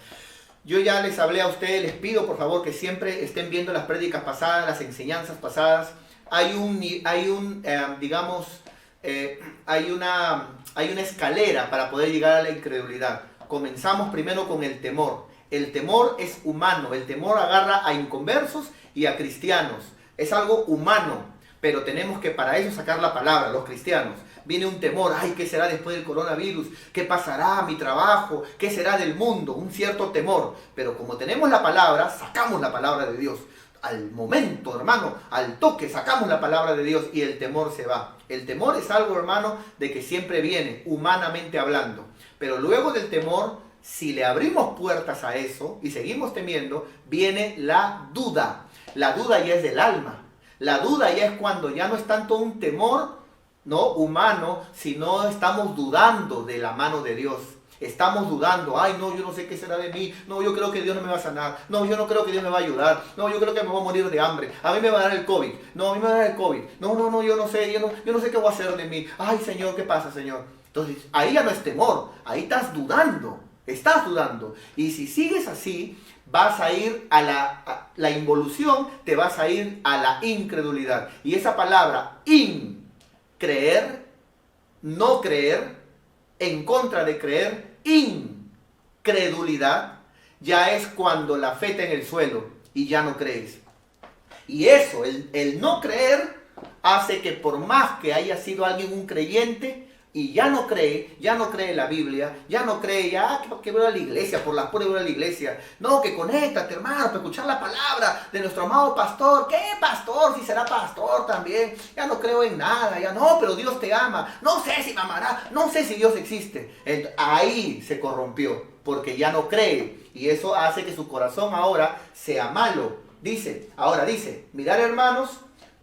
Yo ya les hablé a ustedes, les pido por favor que siempre estén viendo las prédicas pasadas, las enseñanzas pasadas. Hay una escalera para poder llegar a la incredulidad. Comenzamos primero con el temor. El temor es humano, el temor agarra a inconversos y a cristianos. Es algo humano, pero tenemos que para eso sacar la palabra, los cristianos. Viene un temor, ay, ¿qué será después del coronavirus? ¿Qué pasará a mi trabajo? ¿Qué será del mundo? Un cierto temor. Pero como tenemos la palabra, sacamos la palabra de Dios. Al momento, hermano, al toque, sacamos la palabra de Dios y el temor se va. El temor es algo, hermano, de que siempre viene, humanamente hablando. Pero luego del temor, si le abrimos puertas a eso y seguimos temiendo, viene la duda. La duda ya es del alma. La duda ya es cuando ya no es tanto un temor, no humano, sino estamos dudando de la mano de Dios. Estamos dudando, ay no, yo no sé qué será de mí, no, yo creo que Dios no me va a sanar, no, yo no creo que Dios me va a ayudar, no, yo creo que me voy a morir de hambre, a mí me va a dar el COVID, no, a mí me va a dar el COVID, no, yo no sé qué voy a hacer de mí, ay Señor, ¿qué pasa Señor? Entonces, ahí ya no es temor, ahí estás dudando, y si sigues así, vas a ir a la involución, te vas a ir a la incredulidad, y esa palabra, creer, no creer, en contra de creer, incredulidad, ya es cuando la fe está en el suelo y ya no crees. Y eso, el no creer, hace que por más que haya sido alguien un creyente y ya no cree la Biblia, ya no cree, que voy a la iglesia, por las puras voy a la iglesia. No, que conéctate, hermano, para escuchar la palabra de nuestro amado pastor. ¿Qué pastor? Si será pastor también. Ya no creo en nada, ya no, pero Dios te ama. No sé si me amará, no sé si Dios existe. Ahí se corrompió, porque ya no cree. Y eso hace que su corazón ahora sea malo. Dice, mirad hermanos,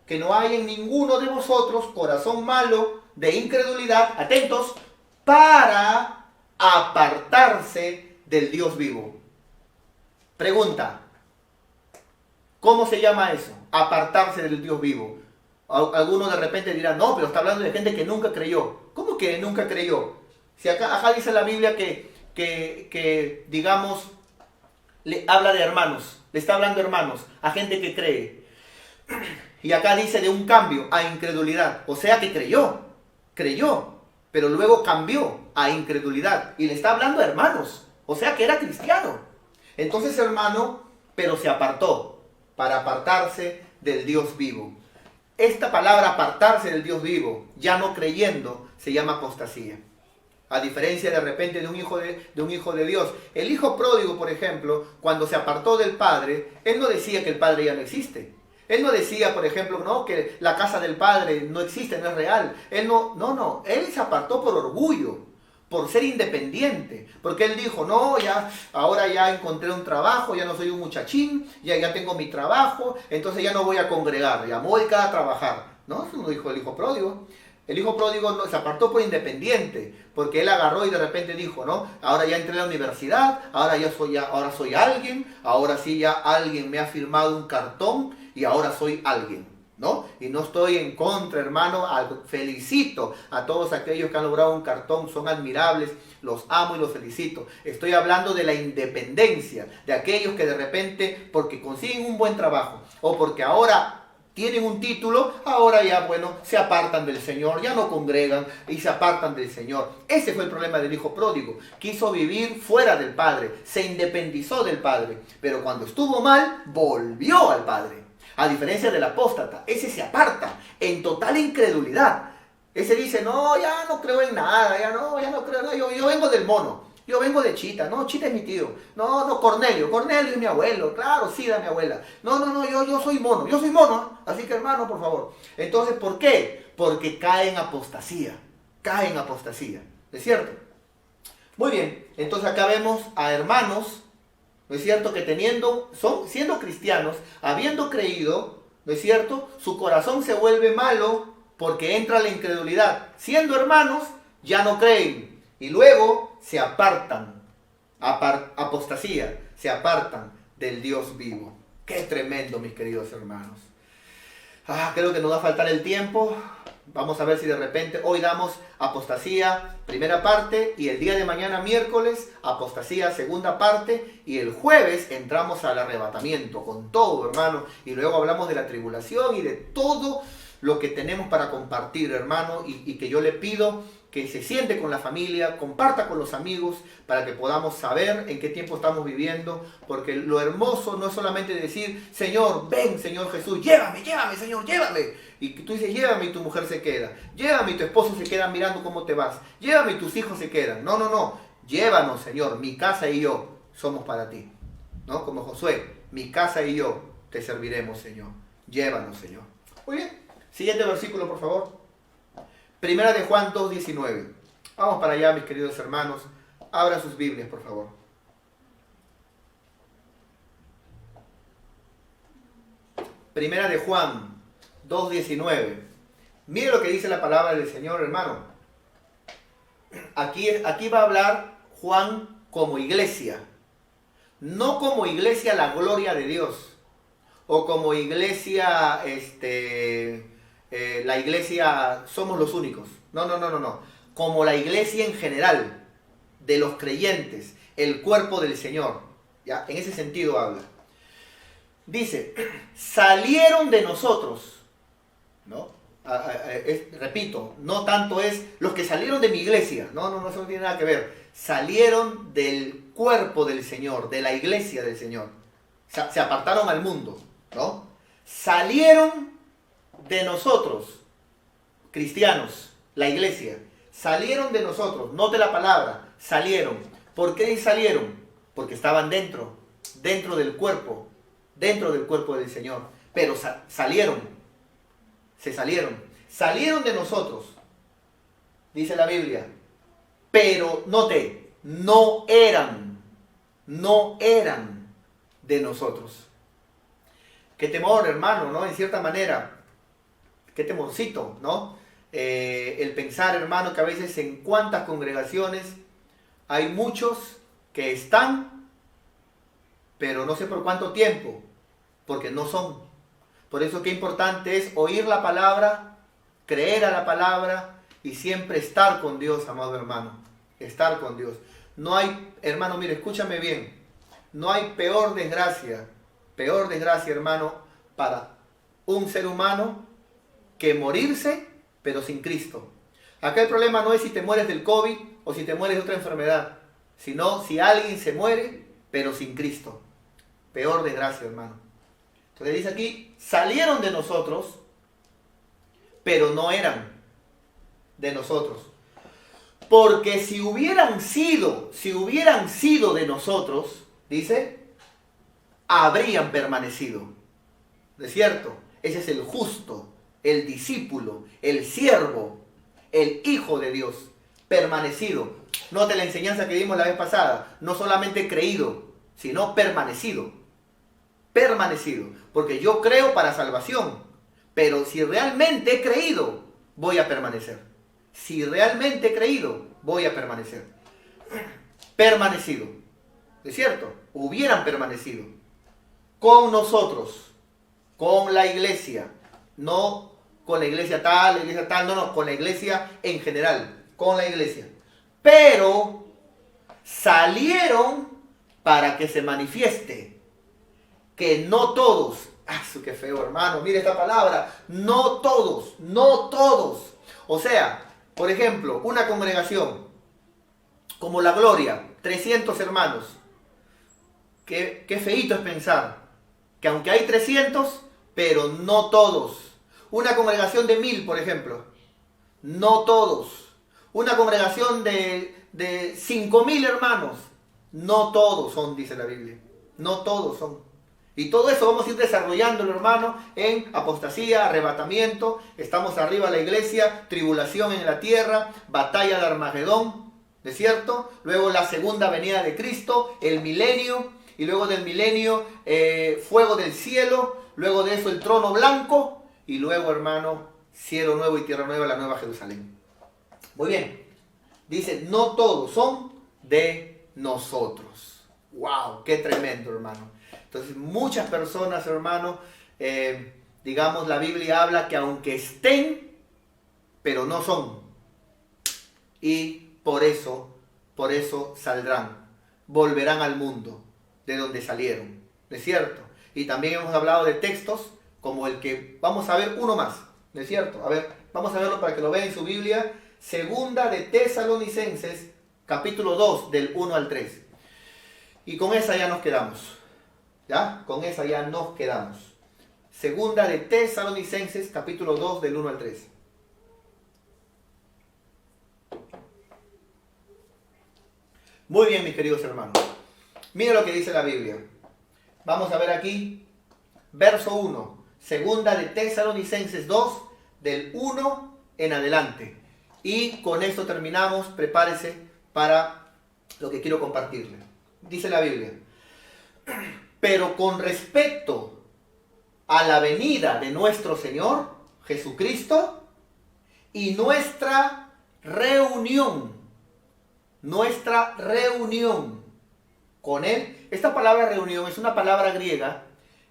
que no hay en ninguno de vosotros corazón malo, de incredulidad, atentos, para apartarse del Dios vivo. Pregunta, ¿cómo se llama eso? Apartarse del Dios vivo. Algunos de repente dirán, no, pero está hablando de gente que nunca creyó. ¿Cómo que nunca creyó? Si acá dice la Biblia que digamos, le habla de hermanos, le está hablando hermanos, a gente que cree. Y acá dice de un cambio a incredulidad, o sea que creyó, pero luego cambió a incredulidad. Y le está hablando a hermanos, o sea que era cristiano. Entonces, hermano, pero se apartó para apartarse del Dios vivo. Esta palabra apartarse del Dios vivo, ya no creyendo, se llama apostasía. A diferencia de repente de un hijo de Dios. El hijo pródigo, por ejemplo, cuando se apartó del padre, él no decía que el padre ya no existe. Él no decía, por ejemplo, no, que la casa del padre no existe, no es real. Él no, él se apartó por orgullo, por ser independiente. Porque él dijo, no, ahora ya encontré un trabajo, ya no soy un muchachín, ya tengo mi trabajo, entonces ya no voy a congregar, ya me voy a trabajar. No, eso no dijo el hijo pródigo. El hijo pródigo se apartó por independiente, porque él agarró y de repente dijo, no, ahora ya entré a la universidad, ahora soy alguien, ahora sí ya alguien me ha firmado un cartón y ahora soy alguien, ¿no? Y no estoy en contra, hermano, felicito a todos aquellos que han logrado un cartón, son admirables, los amo y los felicito. Estoy hablando de la independencia, de aquellos que de repente, porque consiguen un buen trabajo, o porque ahora tienen un título, ahora ya, bueno, se apartan del Señor, ya no congregan y se apartan del Señor. Ese fue el problema del hijo pródigo. Quiso vivir fuera del Padre, se independizó del Padre, pero cuando estuvo mal, volvió al Padre. A diferencia del apóstata, ese se aparta en total incredulidad. Ese dice, no, ya no creo en nada, ya no creo, no, yo vengo del mono. Yo vengo de Chita, no, Chita es mi tío. No, Cornelio es mi abuelo. Claro, sí, da mi abuela. No, yo soy mono, ¿eh? Así que hermano, por favor. Entonces, ¿por qué? Porque cae en apostasía, ¿es cierto? Muy bien, entonces acá vemos a hermanos, ¿no es cierto? Que siendo cristianos, habiendo creído, ¿no es cierto? Su corazón se vuelve malo porque entra la incredulidad. Siendo hermanos, ya no creen. Y luego se apartan, apostasía, se apartan del Dios vivo. Qué tremendo, mis queridos hermanos. Creo que nos va a faltar el tiempo. Vamos a ver si de repente hoy damos apostasía, primera parte, y el día de mañana, miércoles, apostasía, segunda parte, y el jueves entramos al arrebatamiento con todo, hermano, y luego hablamos de la tribulación y de todo lo que tenemos para compartir, hermano, y que yo le pido que se siente con la familia, comparta con los amigos, para que podamos saber en qué tiempo estamos viviendo, porque lo hermoso no es solamente decir, Señor, ven, Señor Jesús, llévame, Señor, llévame. Y tú dices, llévame y tu mujer se queda, llévame y tu esposo se queda mirando cómo te vas, llévame y tus hijos se quedan. No, llévanos, Señor, mi casa y yo somos para ti. ¿No? Como Josué, mi casa y yo te serviremos, Señor. Llévanos, Señor. Muy bien, siguiente versículo, por favor. Primera de Juan 2:19. Vamos para allá, mis queridos hermanos. Abran sus Biblias, por favor. Primera de Juan 2:19. Mire lo que dice la palabra del Señor, hermano. Aquí va a hablar Juan como iglesia. No como iglesia la gloria de Dios. O como iglesia, la iglesia somos los únicos. No. Como la iglesia en general, de los creyentes, el cuerpo del Señor. ¿Ya? En ese sentido habla. Dice, salieron de nosotros, ¿no? Repito, no tanto es los que salieron de mi iglesia. No, eso no tiene nada que ver. Salieron del cuerpo del Señor, de la iglesia del Señor. Se apartaron al mundo, ¿no? Salieron de nosotros, cristianos, la iglesia, salieron de nosotros, note la palabra, salieron. ¿Por qué salieron? Porque estaban dentro del cuerpo del Señor, pero salieron de nosotros, dice la Biblia, pero note, no eran de nosotros. Qué temor, hermano, ¿no? En cierta manera, qué temorcito, ¿no? El pensar, hermano, que a veces en cuántas congregaciones hay muchos que están, pero no sé por cuánto tiempo, porque no son. Por eso qué importante es oír la palabra, creer a la palabra y siempre estar con Dios, amado hermano. Estar con Dios. No hay, hermano, mire, escúchame bien, no hay peor desgracia, hermano, para un ser humano que morirse, pero sin Cristo. Acá el problema no es si te mueres del COVID o si te mueres de otra enfermedad, sino si alguien se muere, pero sin Cristo. Peor desgracia, hermano. Entonces dice aquí, salieron de nosotros, pero no eran de nosotros. Porque si hubieran sido de nosotros, dice, habrían permanecido. ¿No es cierto? Ese es el justo, el discípulo, el siervo, el hijo de Dios, permanecido. Note la enseñanza que dimos la vez pasada, no solamente creído, sino permanecido. Permanecido, porque yo creo para salvación, pero si realmente he creído, voy a permanecer. Si realmente he creído, voy a permanecer. Permanecido. ¿Es cierto? Hubieran permanecido con nosotros, con la iglesia, no con la iglesia tal, no, con la iglesia en general, con la iglesia. Pero salieron para que se manifieste que no todos ¡Ah, qué feo, hermano! Mire esta palabra. No todos, no todos. O sea, por ejemplo, una congregación como la Gloria, 300 hermanos. Qué feíto es pensar que aunque hay 300, pero no todos. Una congregación de 1000, por ejemplo. No todos. Una congregación de 5000 hermanos. No todos son, dice la Biblia. No todos son. Y todo eso vamos a ir desarrollándolo, hermano, en apostasía, arrebatamiento. Estamos arriba de la iglesia, tribulación en la tierra, batalla de Armagedón, ¿no es cierto? Luego la segunda venida de Cristo, el milenio, y luego del milenio, fuego del cielo, luego de eso el trono blanco, y luego, hermano, cielo nuevo y tierra nueva, la nueva Jerusalén. Muy bien. Dice, no todos son de nosotros. ¡Wow! ¡Qué tremendo, hermano! Entonces, muchas personas, hermano, digamos, la Biblia habla que aunque estén, pero no son. Y por eso saldrán, volverán al mundo de donde salieron. ¿No es cierto? Y también hemos hablado de textos como el que vamos a ver uno más. ¿No es cierto? A ver, vamos a verlo para que lo vean en su Biblia. Segunda de Tesalonicenses, capítulo 2, del 1 al 3. Y con esa ya nos quedamos. ¿Ya? Con esa ya nos quedamos. Segunda de Tesalonicenses, capítulo 2, del 1 al 3. Muy bien, mis queridos hermanos. Miren lo que dice la Biblia. Vamos a ver aquí, verso 1. Segunda de Tesalonicenses 2, del 1 en adelante. Y con esto terminamos. Prepárese para lo que quiero compartirle. Dice la Biblia. Pero con respecto a la venida de nuestro Señor Jesucristo y nuestra reunión con Él. Esta palabra reunión es una palabra griega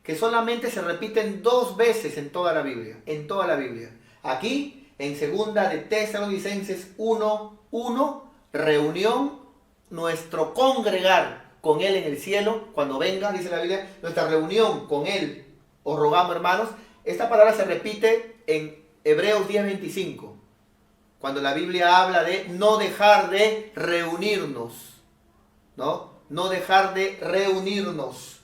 que solamente se repite 2 veces en toda la Biblia. En toda la Biblia. Aquí, en segunda de Tesalonicenses 1:1, reunión, nuestro congregar con Él en el cielo, cuando venga, dice la Biblia, nuestra reunión con Él, os rogamos, hermanos. Esta palabra se repite en Hebreos 10:25, cuando la Biblia habla de no dejar de reunirnos, ¿no? No dejar de reunirnos.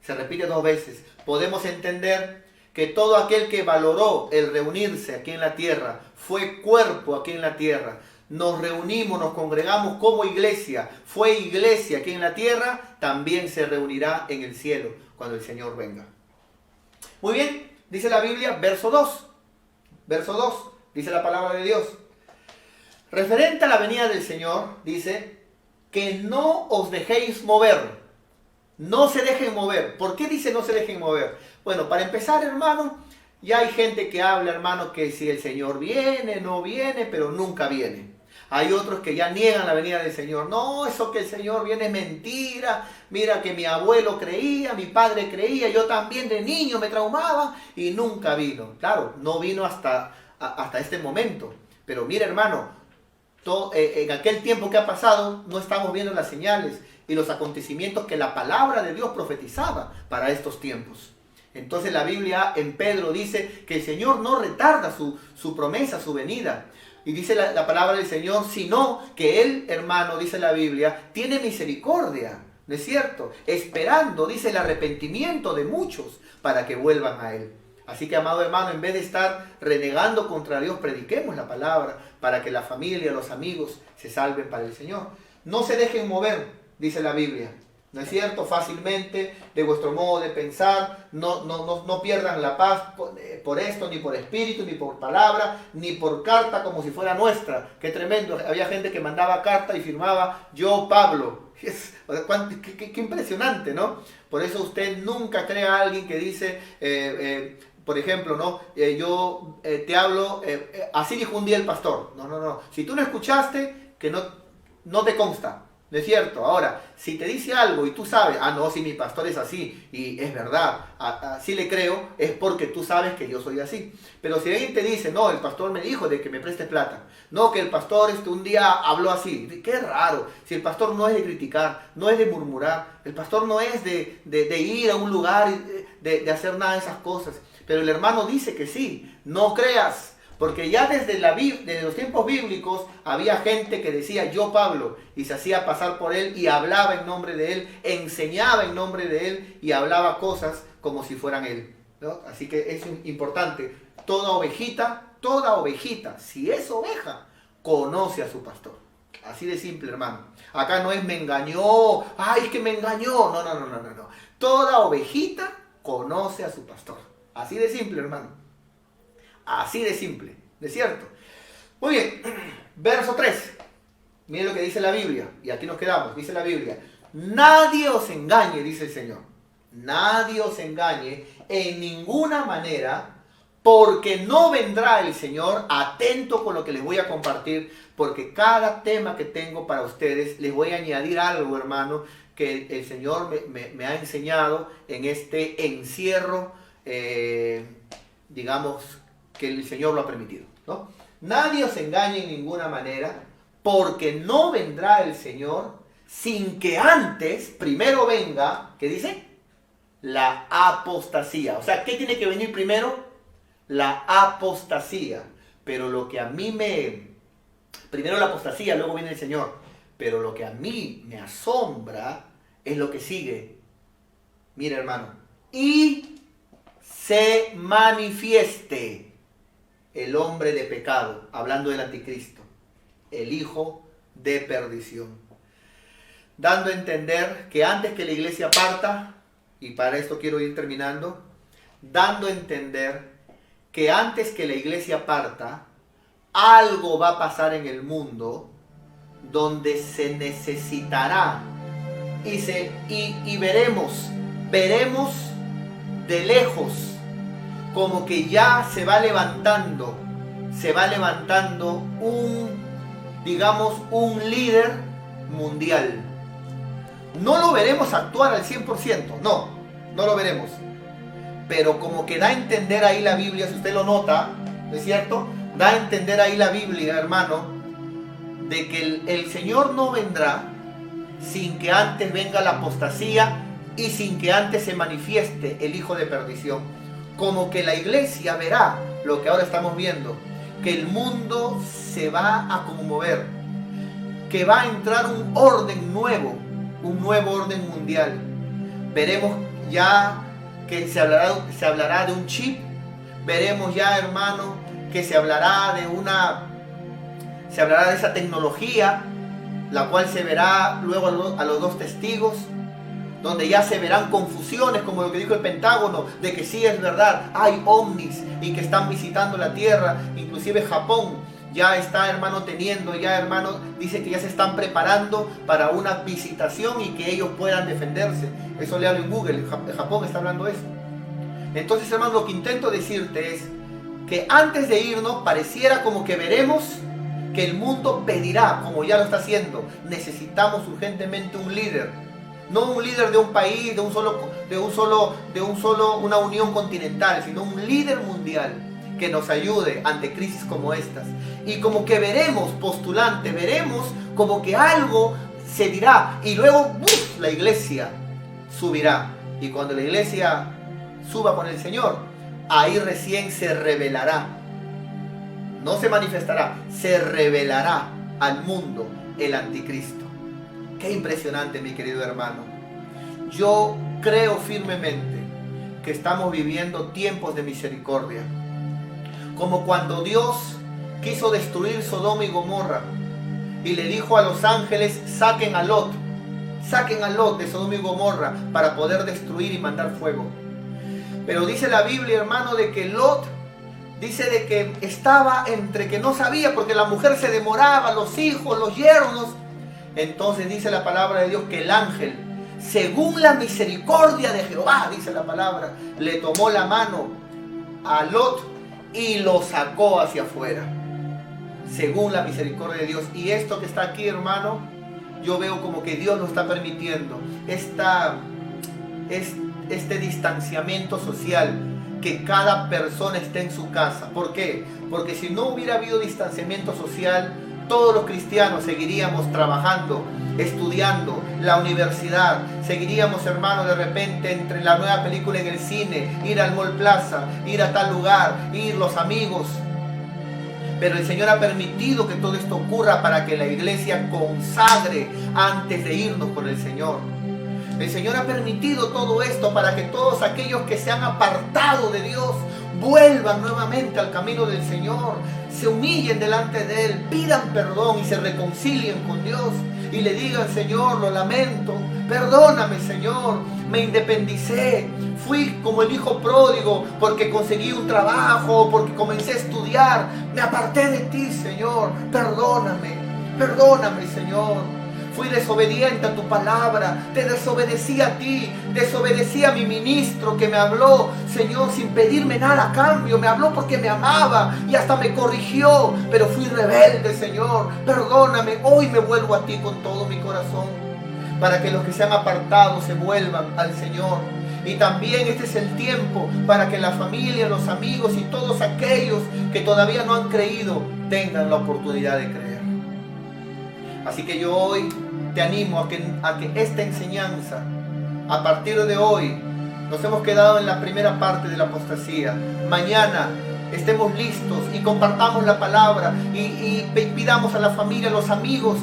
Se repite 2 veces. Podemos entender que todo aquel que valoró el reunirse aquí en la tierra, fue cuerpo aquí en la tierra, nos reunimos, nos congregamos como iglesia, fue iglesia aquí en la tierra, también se reunirá en el cielo cuando el Señor venga. Muy bien, dice la Biblia, verso 2, dice la palabra de Dios. Referente a la venida del Señor, dice, que no os dejéis mover, no se dejen mover. ¿Por qué dice no se dejen mover? Bueno, para empezar, hermano, ya hay gente que habla, hermano, que si el Señor viene, no viene, pero nunca viene. Hay otros que ya niegan la venida del Señor. No, eso que el Señor viene es mentira. Mira que mi abuelo creía, mi padre creía, yo también de niño me traumaba y nunca vino. Claro, no vino hasta este momento. Pero mira, hermano, en aquel tiempo que ha pasado no estamos viendo las señales y los acontecimientos que la palabra de Dios profetizaba para estos tiempos. Entonces la Biblia en Pedro dice que el Señor no retarda su promesa, su venida. Y dice la palabra del Señor, sino que Él, hermano, dice la Biblia, tiene misericordia, ¿no es cierto? Esperando, dice, el arrepentimiento de muchos para que vuelvan a Él. Así que, amado hermano, en vez de estar renegando contra Dios, prediquemos la palabra para que la familia, los amigos se salven para el Señor. No se dejen mover, dice la Biblia. ¿No es cierto? Fácilmente de vuestro modo de pensar, no pierdan la paz por esto, ni por espíritu, ni por palabra, ni por carta como si fuera nuestra. Qué tremendo, había gente que mandaba carta y firmaba, yo Pablo. Qué impresionante, ¿no? Por eso usted nunca crea a alguien que dice, por ejemplo, ¿no? Yo te hablo, así dijo un día el pastor. No. Si tú no escuchaste, que no te consta. ¿No es cierto? Ahora, si te dice algo y tú sabes, no, si mi pastor es así, y es verdad, así le creo, es porque tú sabes que yo soy así. Pero si alguien te dice, no, el pastor me dijo de que me prestes plata, no, que el pastor un día habló así, qué raro, si el pastor no es de criticar, no es de murmurar, el pastor no es de ir a un lugar, de hacer nada de esas cosas, pero el hermano dice que sí, no creas. Porque ya desde los tiempos bíblicos había gente que decía yo Pablo y se hacía pasar por él y hablaba en nombre de él, enseñaba en nombre de él y hablaba cosas como si fueran él, ¿no? Así que es importante, toda ovejita, si es oveja, conoce a su pastor. Así de simple, hermano. Acá no es me engañó, es que me engañó, no. Toda ovejita conoce a su pastor. Así de simple, hermano. Así de simple, ¿de cierto? Muy bien, verso 3. Miren lo que dice la Biblia. Y aquí nos quedamos, dice la Biblia. Nadie os engañe, dice el Señor. Nadie os engañe en ninguna manera, porque no vendrá el Señor. Atento con lo que les voy a compartir, porque cada tema que tengo para ustedes, les voy a añadir algo, hermano, que el Señor me ha enseñado en este encierro, digamos, que el Señor lo ha permitido, ¿no? Nadie os engañe en ninguna manera, porque no vendrá el Señor sin que antes, primero venga, ¿qué dice? La apostasía. O sea, ¿qué tiene que venir primero? La apostasía. Pero lo que a mí primero la apostasía, luego viene el Señor. Pero lo que a mí me asombra es lo que sigue. Mira, hermano. Y se manifieste el hombre de pecado, hablando del anticristo, el hijo de perdición. Dando a entender que antes que la iglesia parta, y para esto quiero ir terminando, dando a entender que antes que la iglesia parta, algo va a pasar en el mundo donde se necesitará y veremos de lejos como que ya se va levantando un líder mundial. No lo veremos actuar al 100%, no lo veremos. Pero como que da a entender ahí la Biblia, si usted lo nota, ¿no es cierto? Da a entender ahí la Biblia, hermano, de que el Señor no vendrá sin que antes venga la apostasía y sin que antes se manifieste el hijo de perdición. Como que la iglesia verá lo que ahora estamos viendo, que el mundo se va a conmover, que va a entrar un nuevo orden mundial. Veremos ya que se hablará de un chip, veremos ya, hermano, que se hablará de esa tecnología, la cual se verá luego a los dos testigos, donde ya se verán confusiones, como lo que dijo el Pentágono, de que sí es verdad, hay ovnis y que están visitando la Tierra. Inclusive Japón ya está, hermano, dice que ya se están preparando para una visitación y que ellos puedan defenderse. Eso le hablo en Google, Japón está hablando de eso. Entonces, hermano, lo que intento decirte es que antes de irnos, pareciera como que veremos que el mundo pedirá, como ya lo está haciendo, necesitamos urgentemente un líder. No un líder de un país, de una unión continental, sino un líder mundial que nos ayude ante crisis como estas. Y como que veremos como que algo se dirá y luego la iglesia subirá. Y cuando la iglesia suba con el Señor, ahí recién se revelará. No se manifestará, se revelará al mundo el anticristo. Qué impresionante, mi querido hermano. Yo creo firmemente que estamos viviendo tiempos de misericordia. Como cuando Dios quiso destruir Sodoma y Gomorra y le dijo a los ángeles, saquen a Lot de Sodoma y Gomorra para poder destruir y mandar fuego. Pero dice la Biblia, hermano, de que Lot, dice de que estaba entre que no sabía, porque la mujer se demoraba, los hijos, los yernos. Entonces dice la palabra de Dios que el ángel, según la misericordia de Jehová, dice la palabra, le tomó la mano a Lot y lo sacó hacia afuera. Según la misericordia de Dios. Y esto que está aquí, hermano, yo veo como que Dios lo está permitiendo. Este distanciamiento social, que cada persona esté en su casa. ¿Por qué? Porque si no hubiera habido distanciamiento social, todos los cristianos seguiríamos trabajando, estudiando, la universidad, seguiríamos, hermanos, de repente entre la nueva película en el cine, ir al Mall Plaza, ir a tal lugar, ir los amigos. Pero el Señor ha permitido que todo esto ocurra para que la iglesia consagre antes de irnos con el Señor. El Señor ha permitido todo esto para que todos aquellos que se han apartado de Dios vuelvan nuevamente al camino del Señor, se humillen delante de Él, pidan perdón y se reconcilien con Dios y le digan: Señor, lo lamento, perdóname, Señor, me independicé, fui como el hijo pródigo porque conseguí un trabajo, porque comencé a estudiar, me aparté de ti, Señor, perdóname, perdóname, Señor. Fui desobediente a tu palabra, te desobedecí a ti, desobedecí a mi ministro que me habló, Señor, sin pedirme nada a cambio. Me habló porque me amaba y hasta me corrigió, pero fui rebelde, Señor. Perdóname, hoy me vuelvo a ti con todo mi corazón, para que los que se han apartado se vuelvan al Señor. Y también este es el tiempo para que la familia, los amigos y todos aquellos que todavía no han creído tengan la oportunidad de creer. Así que yo hoy te animo a que esta enseñanza, a partir de hoy, nos hemos quedado en la primera parte de la apostasía. Mañana estemos listos y compartamos la palabra y pidamos a la familia, a los amigos,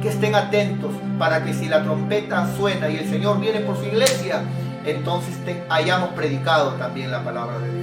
que estén atentos para que si la trompeta suena y el Señor viene por su iglesia, entonces hayamos predicado también la palabra de Dios.